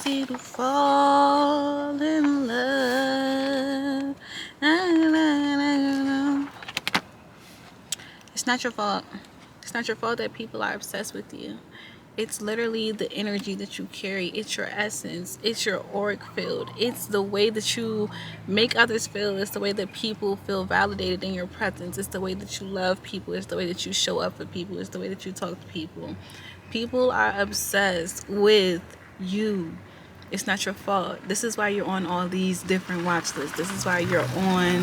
easy to fall in love. It's not your fault. It's not your fault that people are obsessed with you. It's literally the energy that you carry. It's your essence. It's your auric field. It's the way that you make others feel. It's the way that people feel validated in your presence. It's the way that you love people. It's the way that you show up for people. It's the way that you talk to people. People are obsessed with you. It's not your fault. This is why you're on all these different watch lists. This is why you're on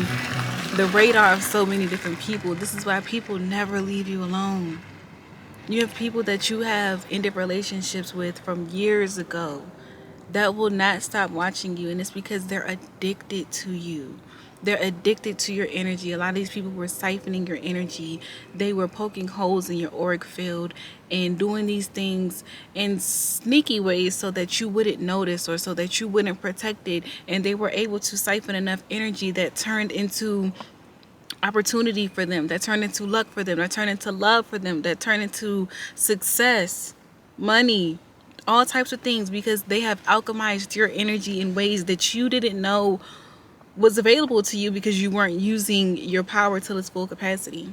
the radar of so many different people. This is why people never leave you alone. You have people that you have ended relationships with from years ago that will not stop watching you, and it's because they're addicted to you. They're addicted to your energy. A lot of these people were siphoning your energy. They were poking holes in your auric field and doing these things in sneaky ways so that you wouldn't notice or so that you wouldn't protect it. And they were able to siphon enough energy that turned into opportunity for them, that turned into luck for them, that turned into love for them, that turned into success, money, all types of things, because they have alchemized your energy in ways that you didn't know was available to you because you weren't using your power to its full capacity.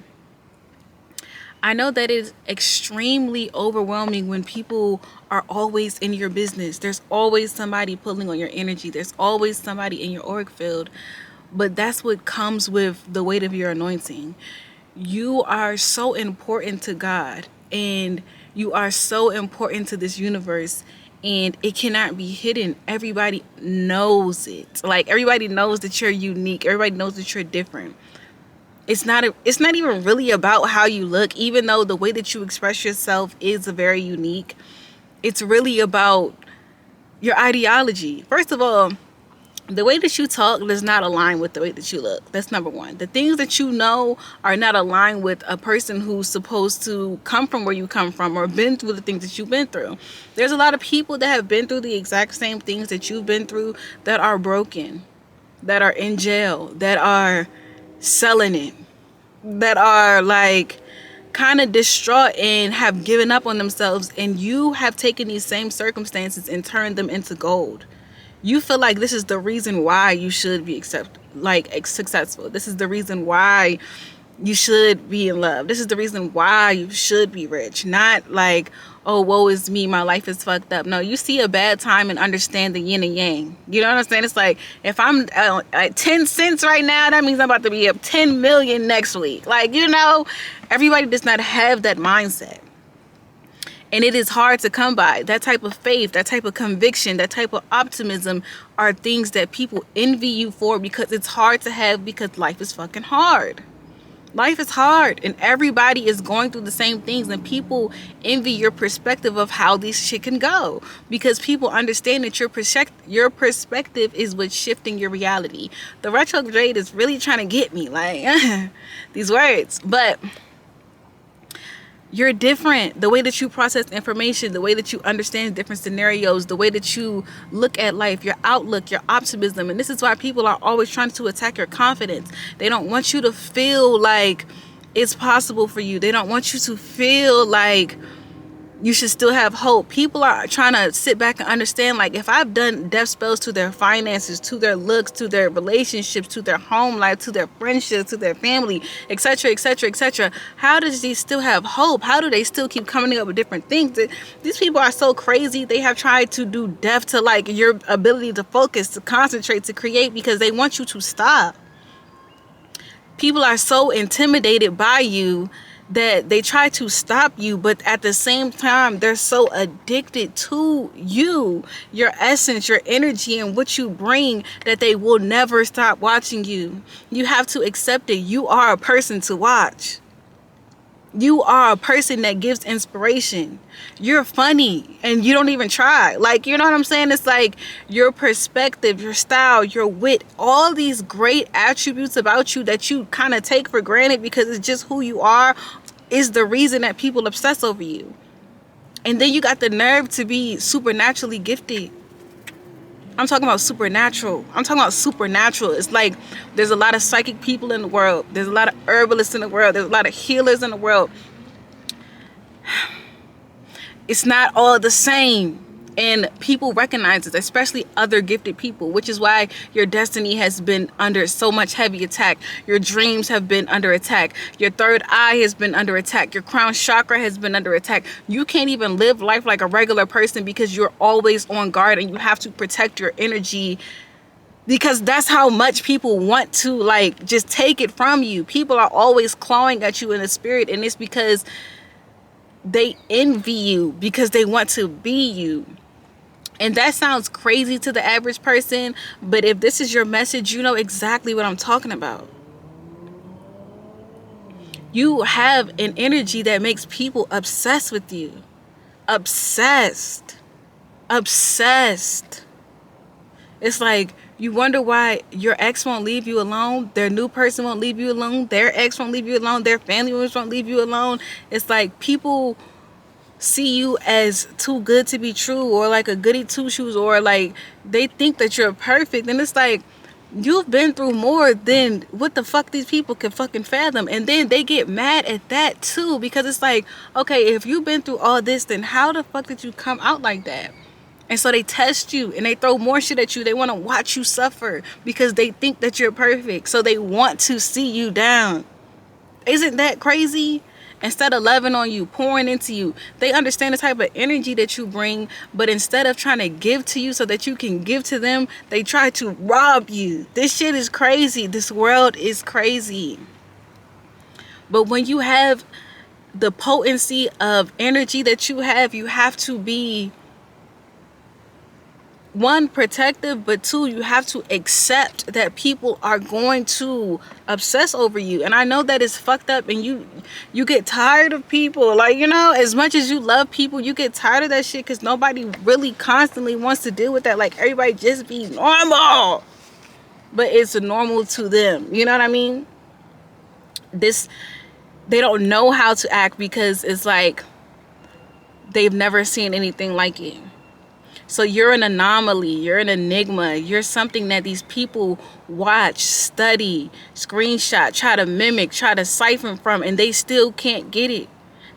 I know that it's extremely overwhelming when people are always in your business. There's always somebody pulling on your energy. There's always somebody in your auric field. But that's what comes with the weight of your anointing. You are so important to God, and you are so important to this universe, and it cannot be hidden. Everybody knows it. Like, everybody knows that you're unique. Everybody knows that you're different. It's not even really about how you look, even though the way that you express yourself is very unique. It's really about your ideology. First of all, the way that you talk does not align with the way that you look. That's number one. The things that you know are not aligned with a person who's supposed to come from where you come from or been through the things that you've been through. There's a lot of people that have been through the exact same things that you've been through that are broken, that are in jail, that are selling it, that are like kind of distraught and have given up on themselves. And you have taken these same circumstances and turned them into gold. You feel like this is the reason why you should be successful. This is the reason why you should be in love. This is the reason why you should be rich. Not like, oh, woe is me, my life is fucked up. No, you see a bad time and understand the yin and yang. You know what I'm saying? It's like, if I'm at 10 cents right now, that means I'm about to be up 10 million next week. Like, you know, everybody does not have that mindset. And it is hard to come by. That type of faith, that type of conviction, that type of optimism are things that people envy you for, because it's hard to have, because life is fucking hard. Life is hard, and everybody is going through the same things, and people envy your perspective of how this shit can go, because people understand that your perspective is what's shifting your reality. The retrograde is really trying to get me, like, these words, but you're different. The way that you process information, the way that you understand different scenarios, the way that you look at life, your outlook, your optimism. And this is why people are always trying to attack your confidence. They don't want you to feel like it's possible for you. They don't want you to feel like you should still have hope. People are trying to sit back and understand, like, if I've done death spells to their finances, to their looks, to their relationships, to their home life, to their friendships, to their family, etc., etc., etc., how does they still have hope? How do they still keep coming up with different things? These people are so crazy. They have tried to do death to, like, your ability to focus, to concentrate, to create, because they want you to stop. People are so intimidated by you that they try to stop you, but at the same time, they're so addicted to you, your essence, your energy, and what you bring, that they will never stop watching you. You have to accept it. You are a person to watch. You are a person that gives inspiration. You're funny and you don't even try. Like, you know what I'm saying? It's like your perspective, your style, your wit, all these great attributes about you that you kind of take for granted because it's just who you are, is the reason that people obsess over you. And then you got the nerve to be supernaturally gifted. I'm talking about supernatural. I'm talking about supernatural. It's like there's a lot of psychic people in the world. There's a lot of herbalists in the world. There's a lot of healers in the world. It's not all the same. And people recognize it, especially other gifted people, which is why your destiny has been under so much heavy attack. Your dreams have been under attack. Your third eye has been under attack. Your crown chakra has been under attack. You can't even live life like a regular person because you're always on guard, and you have to protect your energy, because that's how much people want to like just take it from you. People are always clawing at you in the spirit, and it's because they envy you, because they want to be you. And that sounds crazy to the average person, but if this is your message, you know exactly what I'm talking about. You have an energy that makes people obsessed with you. Obsessed. Obsessed. It's like you wonder why your ex won't leave you alone, their new person won't leave you alone, their ex won't leave you alone, their family members won't leave you alone. It's like people see you as too good to be true, or like a goody two shoes, or like they think that you're perfect, and it's like you've been through more than what the fuck these people can fucking fathom. And then they get mad at that too, because it's like, okay, if you've been through all this, then how the fuck did you come out like that? And so they test you and they throw more shit at you. They want to watch you suffer because they think that you're perfect, so they want to see you down. Isn't that crazy? Instead of loving on you, pouring into you, they understand the type of energy that you bring, but instead of trying to give to you so that you can give to them, they try to rob you. This shit is crazy. This world is crazy. But when you have the potency of energy that you have to be, one, protective, but two, you have to accept that people are going to obsess over you. And I know that it's fucked up, and you get tired of people, like, you know, as much as you love people, you get tired of that shit because nobody really constantly wants to deal with that. Like, everybody just be normal, but it's normal to them, you know what I mean? They don't know how to act because it's like they've never seen anything like it. So you're an anomaly, you're an enigma, you're something that these people watch, study, screenshot, try to mimic, try to siphon from, and they still can't get it.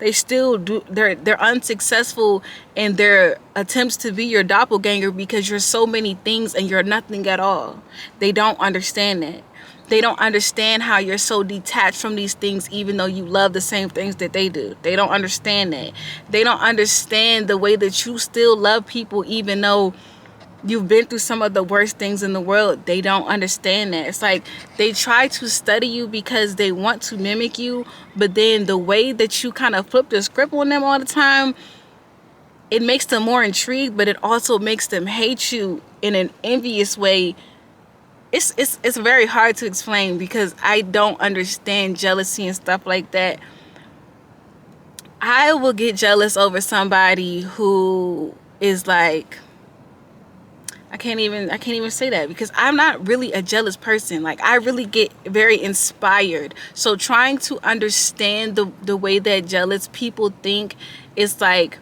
They still do, they're unsuccessful in their attempts to be your doppelganger because you're so many things and you're nothing at all. They don't understand that. They don't understand how you're so detached from these things even though you love the same things that they do. They don't understand that. They don't understand the way that you still love people even though you've been through some of the worst things in the world. They don't understand that. It's like they try to study you because they want to mimic you, but then the way that you kind of flip the script on them all the time, it makes them more intrigued, but it also makes them hate you in an envious way. It's very hard to explain because I don't understand jealousy and stuff like that. I will get jealous over somebody who is like, I can't even say that because I'm not really a jealous person. Like, I really get very inspired. So trying to understand the way that jealous people think is like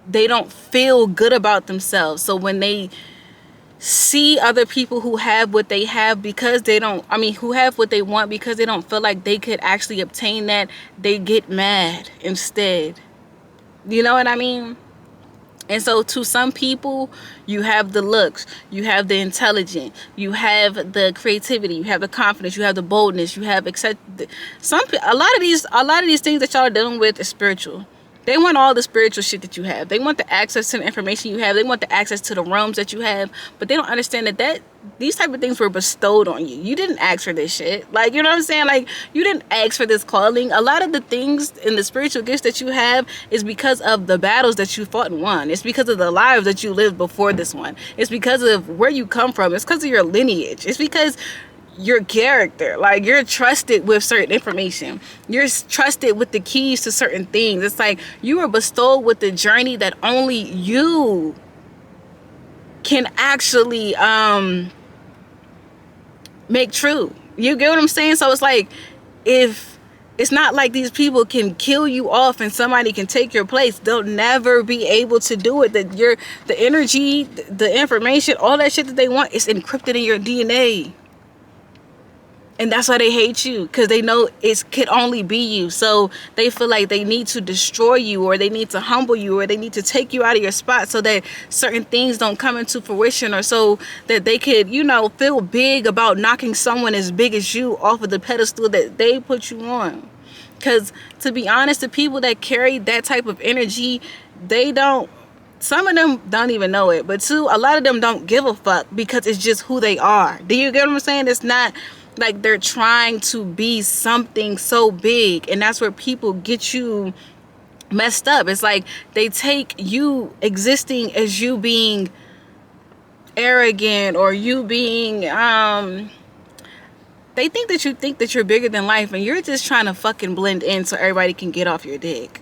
they don't feel good about themselves. So when they see other people who have what they have because they don't, who have what they want because they don't feel like they could actually obtain that, they get mad instead. You know what I mean? And so to some people, you have the looks, you have the intelligence, you have the creativity, you have the confidence, you have the boldness, you have a lot of these things that y'all are dealing with is spiritual. They want all the spiritual shit that you have. They want the access to the information you have. They want the access to the realms that you have. But they don't understand that these type of things were bestowed on you. You didn't ask for this shit. Like, you know what I'm saying? Like, you didn't ask for this calling. A lot of the things in the spiritual gifts that you have is because of the battles that you fought and won. It's because of the lives that you lived before this one. It's because of where you come from. It's because of your lineage. It's because your character, like, you're trusted with certain information, you're trusted with the keys to certain things. It's like you were bestowed with the journey that only you can actually make true. You get what I'm saying? So it's like, if it's not like these people can kill you off and somebody can take your place, they'll never be able to do it. That the energy, the information, all that shit that they want is encrypted in your DNA. And that's why they hate you, because they know it could only be you. So they feel like they need to destroy you, or they need to humble you, or they need to take you out of your spot so that certain things don't come into fruition, or so that they could, you know, feel big about knocking someone as big as you off of the pedestal that they put you on. Because to be honest, the people that carry that type of energy, they don't, some of them don't even know it, but two, a lot of them don't give a fuck, because it's just who they are. Do you get what I'm saying? It's not like they're trying to be something so big, and that's where people get you messed up. It's like they take you existing as you being arrogant, or you being they think that you're bigger than life, and you're just trying to fucking blend in so everybody can get off your dick.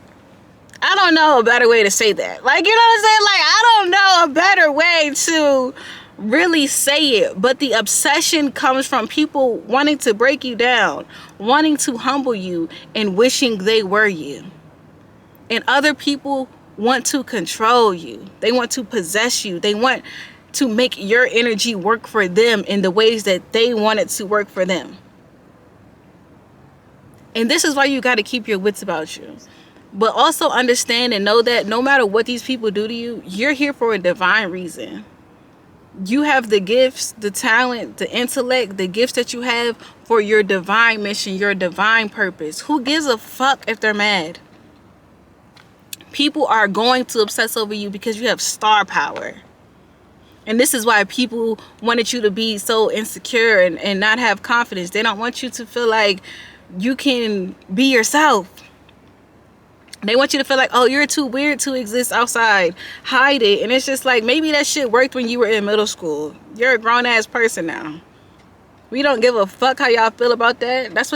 I don't know a better way to say that. Like, you know what I'm saying? Like, I don't know a better way to really say it. But the obsession comes from people wanting to break you down, wanting to humble you, and wishing they were you. And other people want to control you. They want to possess you. They want to make your energy work for them in the ways that they want it to work for them. And this is why you got to keep your wits about you. But also understand and know that no matter what these people do to you, you're here for a divine reason. You have the gifts, the talent, the intellect, the gifts that you have for your divine mission, your divine purpose. Who gives a fuck if they're mad? People are going to obsess over you because you have star power. And this is why people wanted you to be so insecure and not have confidence. They don't want you to feel like you can be yourself. They want you to feel like, oh, you're too weird to exist outside. Hide it. And it's just like, maybe that shit worked when you were in middle school. You're a grown-ass person now. We don't give a fuck how y'all feel about that. That's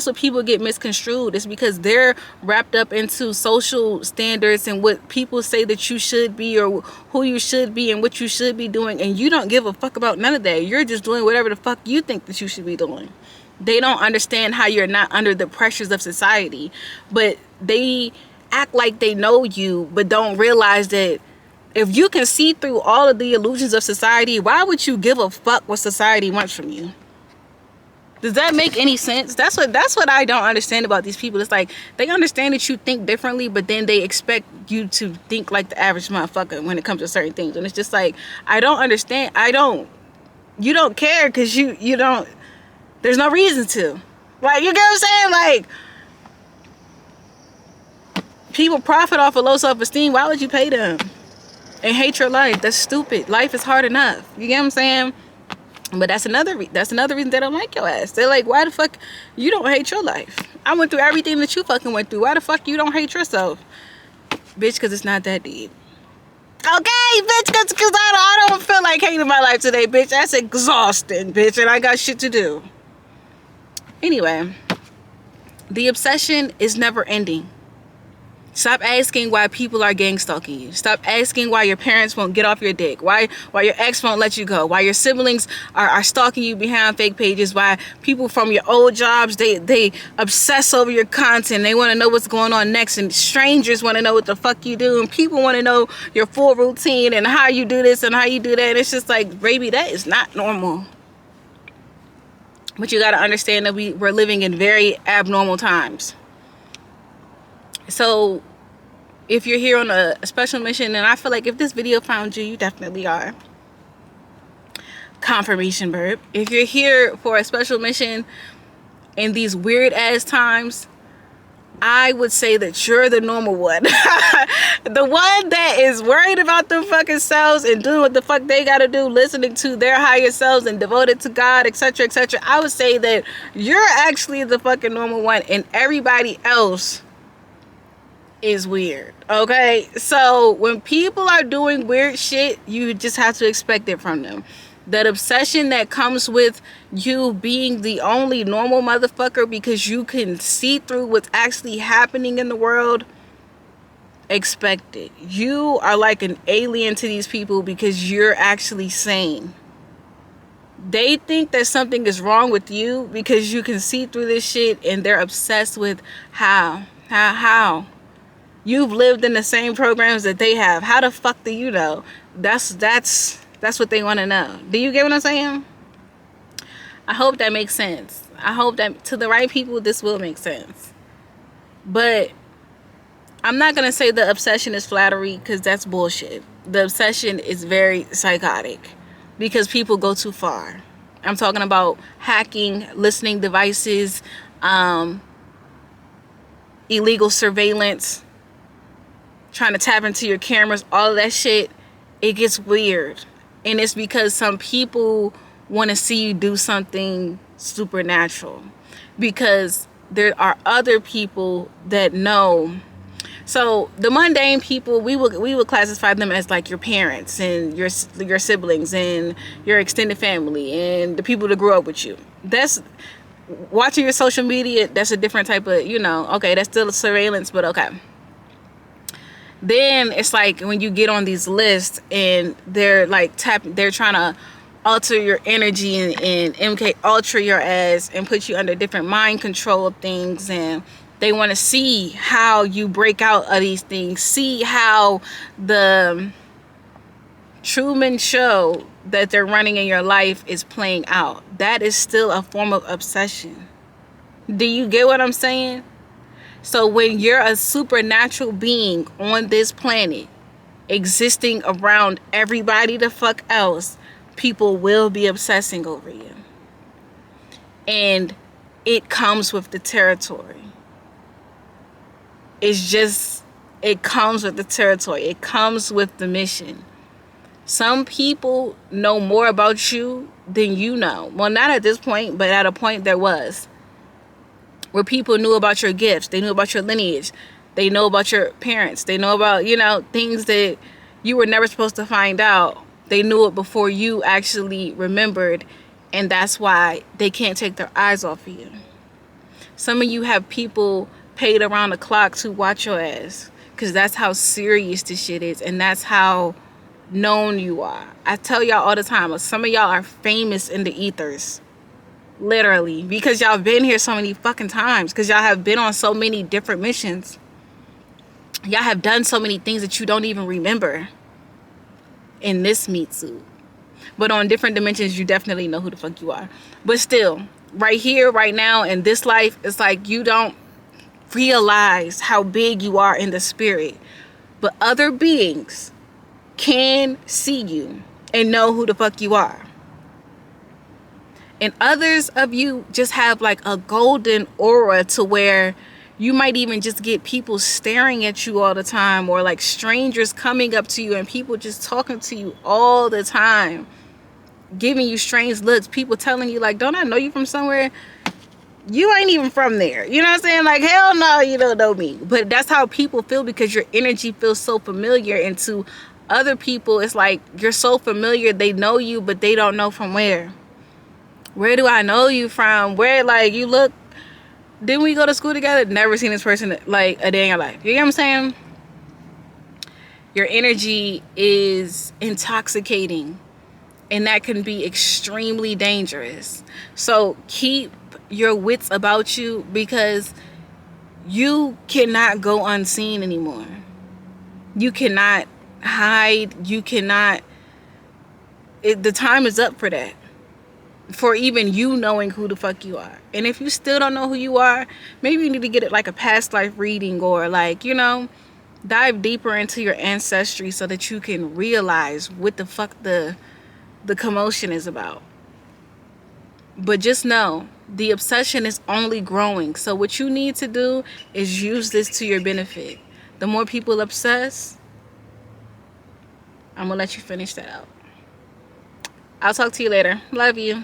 what people get misconstrued. It's because they're wrapped up into social standards and what people say that you should be, or who you should be, and what you should be doing. And you don't give a fuck about none of that. You're just doing whatever the fuck you think that you should be doing. They don't understand how you're not under the pressures of society. But they act like they know you, but don't realize that if you can see through all of the illusions of society, why would you give a fuck what society wants from you? Does that make any sense? That's what I don't understand about these people. It's like they understand that you think differently, but then they expect you to think like the average motherfucker when it comes to certain things. And it's just like, I don't understand. You don't care because you don't, there's no reason to. Like, you get what I'm saying? Like, people profit off of low self-esteem. Why would you pay them and hate your life? That's stupid. Life is hard enough. You get what I'm saying? But that's another reason they don't like your ass. They're like, why the fuck you don't hate your life? I went through everything that you fucking went through. Why the fuck you don't hate yourself? Bitch, because it's not that deep. Okay, bitch, because I don't feel like hating my life today, bitch. That's exhausting, bitch, and I got shit to do. Anyway, the obsession is never ending. Stop asking why people are gang stalking you. Stop asking why your parents won't get off your dick. Why your ex won't let you go. Why your siblings are stalking you behind fake pages. Why people from your old jobs, they obsess over your content. They want to know what's going on next. And strangers want to know what the fuck you do. And people want to know your full routine and how you do this and how you do that. And it's just like, baby, that is not normal. But you got to understand that we're living in very abnormal times. So if you're here on a special mission, and I feel like if this video found you, you definitely are. Confirmation burp. If you're here for a special mission in these weird ass times, I would say that you're the normal one. The one that is worried about them fucking selves and doing what the fuck they gotta do, listening to their higher selves and devoted to God, etc., etc. I would say that you're actually the fucking normal one, and everybody else is weird. Okay, so when people are doing weird shit, you just have to expect it from them. That obsession that comes with you being the only normal motherfucker because you can see through what's actually happening in the world, expect it. You are like an alien to these people because you're actually sane. They think that something is wrong with you because you can see through this shit, and they're obsessed with how you've lived in the same programs that they have. How the fuck do you know? That's what they want to know. Do you get what I'm saying? I hope that makes sense. I hope that to the right people, this will make sense. But I'm not going to say the obsession is flattery, because that's bullshit. The obsession is very psychotic because people go too far. I'm talking about hacking, listening devices, illegal surveillance, trying to tap into your cameras, all of that shit. It gets weird. And it's because some people want to see you do something supernatural. Because there are other people that know. So the mundane people, we would classify them as like your parents and your siblings and your extended family and the people that grew up with you. That's watching your social media. That's a different type of, okay, that's still surveillance, but okay. Then it's like when you get on these lists and they're like they're trying to alter your energy and MK ultra your ass and put you under different mind control of things, and they want to see how you break out of these things, see how the Truman Show that they're running in your life is playing out. That is still a form of obsession. Do you get what I'm saying? So when you're a supernatural being on this planet, existing around everybody the fuck else, people will be obsessing over you. And it comes with the territory. It comes with the territory. It comes with the mission. Some people know more about you than you know. Well, not at this point, but at a point there was. Where people knew about your gifts. They knew about your lineage. They know about your parents. They know about, things that you were never supposed to find out. They knew it before you actually remembered. And that's why they can't take their eyes off of you. Some of you have people paid around the clock to watch your ass. Because that's how serious this shit is. And that's how known you are. I tell y'all all the time. Some of y'all are famous in the ethers. Literally, because y'all been here so many fucking times, because y'all have been on so many different missions. Y'all have done so many things that you don't even remember in this meat suit. But on different dimensions, you definitely know who the fuck you are. But still, right here, right now, in this life, it's like you don't realize how big you are in the spirit. But other beings can see you and know who the fuck you are. And others of you just have like a golden aura to where you might even just get people staring at you all the time, or like strangers coming up to you and people just talking to you all the time, giving you strange looks, people telling you like, don't I know you from somewhere? You ain't even from there. You know what I'm saying? Like, hell no, you don't know me. But that's how people feel, because your energy feels so familiar. And to other people, it's like you're so familiar, they know you, but they don't know from where. Where do I know you from? Where, like, you look, didn't we go to school together? Never seen this person like a day in your life. You get what I'm saying? Your energy is intoxicating, and that can be extremely dangerous. So keep your wits about you, because you cannot go unseen anymore. You cannot hide. You cannot, the time is up for that. For even you knowing who the fuck you are. And if you still don't know who you are, maybe you need to get it like a past life reading, or like, dive deeper into your ancestry so that you can realize what the fuck the commotion is about. But just know, the obsession is only growing. So what you need to do is use this to your benefit. The more people obsess, I'm gonna let you finish that out. I'll talk to you later. Love you.